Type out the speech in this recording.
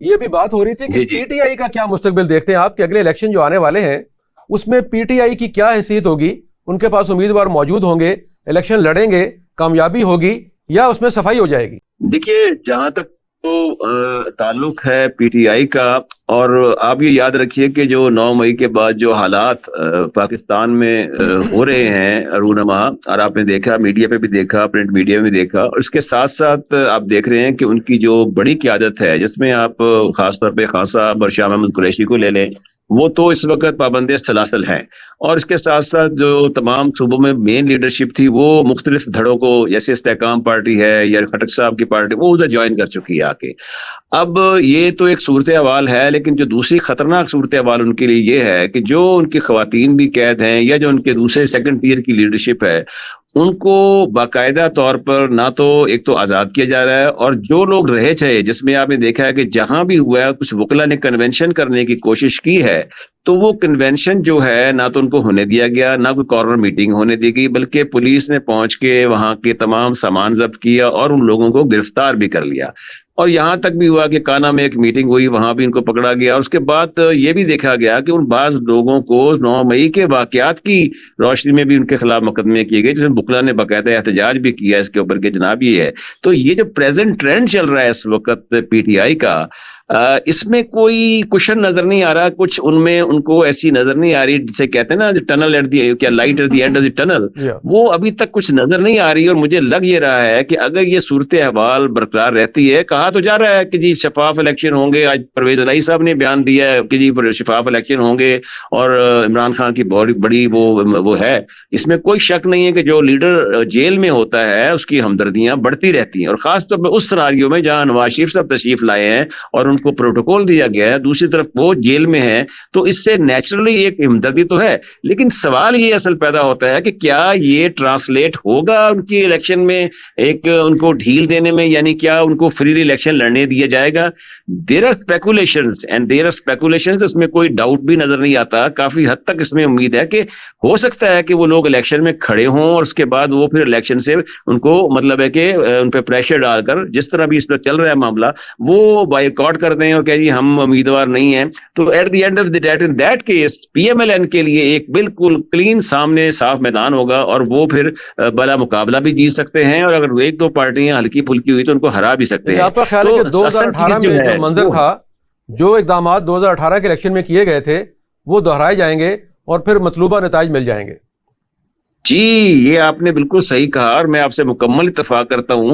یہ بھی بات ہو رہی تھی کہ پی ٹی آئی کا کیا مستقبل دیکھتے ہیں آپ کہ اگلے الیکشن جو آنے والے ہیں اس میں پی ٹی آئی کی کیا حیثیت ہوگی؟ ان کے پاس امیدوار موجود ہوں گے، الیکشن لڑیں گے، کامیابی ہوگی یا اس میں صفائی ہو جائے گی؟ دیکھیے، جہاں تک تو تعلق ہے پی ٹی آئی کا، اور آپ یہ یاد رکھیے کہ جو 9 مئی کے بعد جو حالات پاکستان میں ہو رہے ہیں رونما، اور آپ نے دیکھا، میڈیا پہ بھی دیکھا، پرنٹ میڈیا میں بھی دیکھا، اور اس کے ساتھ ساتھ آپ دیکھ رہے ہیں کہ ان کی جو بڑی قیادت ہے، جس میں آپ خاص طور پہ خان صاحب اور شاہ محمود قریشی کو لے لیں، وہ تو اس وقت پابند سلاسل ہیں، اور اس کے ساتھ ساتھ جو تمام صوبوں میں مین لیڈرشپ تھی وہ مختلف دھڑوں کو، جیسے استحکام پارٹی ہے یا خٹک صاحب کی پارٹی، وہ ادھر جوائن کر چکی ہے آ کے۔ اب یہ تو ایک صورتحال ہے، لیکن جو دوسری خطرناک صورتحال ان کے لیے یہ ہے کہ جو ان کی خواتین بھی قید ہیں یا جو ان کے دوسرے سیکنڈ ٹیئر کی لیڈرشپ ہے، ان کو باقاعدہ طور پر نہ تو ایک تو آزاد کیا جا رہا ہے، اور جو لوگ رہے چاہے، جس میں آپ نے دیکھا ہے کہ جہاں بھی ہوا ہے کچھ وکلا نے کنونشن کرنے کی کوشش کی ہے، تو وہ کنونشن جو ہے نہ تو ان کو ہونے دیا گیا، نہ کوئی کارنر میٹنگ ہونے دی گئی، بلکہ پولیس نے پہنچ کے وہاں کے تمام سامان ضبط کیا اور ان لوگوں کو گرفتار بھی کر لیا۔ اور یہاں تک بھی ہوا کہ کانا میں ایک میٹنگ ہوئی، وہاں بھی ان کو پکڑا گیا، اور اس کے بعد یہ بھی دیکھا گیا کہ ان بعض لوگوں کو 9 مئی کے واقعات کی روشنی میں بھی ان کے خلاف مقدمے کیے گئے، جس میں بکلا نے باقاعدہ احتجاج بھی کیا اس کے اوپر کہ جناب یہ ہے۔ تو یہ جو پریزنٹ ٹرینڈ چل رہا ہے اس وقت پی ٹی آئی کا، اس میں کوئی کشن نظر نہیں آ رہا، کچھ ان میں ان کو ایسی نظر نہیں آ رہی جسے کہتے ہیں نا ٹنل ایٹ دی، کیا light at the end of the tunnel, وہ ابھی تک کچھ نظر نہیں آ رہی۔ اور مجھے لگ یہ رہا ہے کہ اگر یہ صورتحال برقرار رہتی ہے، کہا تو جا رہا ہے کہ جی شفاف الیکشن ہوں گے، آج پرویز الہی صاحب نے بیان دیا ہے کہ جی شفاف الیکشن ہوں گے، اور عمران خان کی بڑی وہ ہے، اس میں کوئی شک نہیں ہے کہ جو لیڈر جیل میں ہوتا ہے اس کی ہمدردیاں بڑھتی رہتی ہیں، اور خاص طور پہ اس سناریو میں جہاں نواز شریف صاحب تشریف لائے ہیں اور ان کو پروٹوکول دیا گیا ہے، دوسری طرف وہ جیل میں ہے، تو اس سے نیچرلی ایک ہمدردی تو ہے، لیکن سوال یہ اصل پیدا ہوتا ہے کہ کیا یہ ٹرانسلیٹ ہوگا ان کی الیکشن میں، ایک ان کو ڈھیل دینے میں، یعنی کیا ان کو فریلی الیکشن لڑنے دیا جائے گا؟ There are speculations and there are speculations, اس میں کوئی ڈاؤٹ بھی نظر نہیں آتا، کافی حد تک اس میں امید ہے کہ ہو سکتا ہے کہ وہ لوگ الیکشن میں کھڑے ہوں، اور اس کے بعد وہ پھر الیکشن سے ان کو مطلب ہے کہ ان پہ پریشر ڈال کر، جس طرح بھی اس پر چل رہا ہے معاملہ، وہ بائیکاٹ کر دیں اور کہ جی ہم امیدوار نہیں ہیں۔ تو at the end of the date, in that case P M L N کے لیے ایک بالکل کلین سامنے صاف میدان ہوگا، اور وہ پھر بلا مقابلہ بھی جیت سکتے ہیں، اور اگر ایک دو پارٹیاں ہلکی پھلکی ہوئی تو ان کو ہرا بھی سکتے ہیں۔ آپ کا خیال ہے کہ 2018 میں جو منظر تھا، جو اقدامات 2018 کے الیکشن میں کیے گئے تھے، وہ دہرائے جائیں گے اور پھر مطلوبہ نتائج مل جائیں گے؟ جی، یہ آپ نے بالکل صحیح کہا، اور میں آپ سے مکمل اتفاق کرتا ہوں۔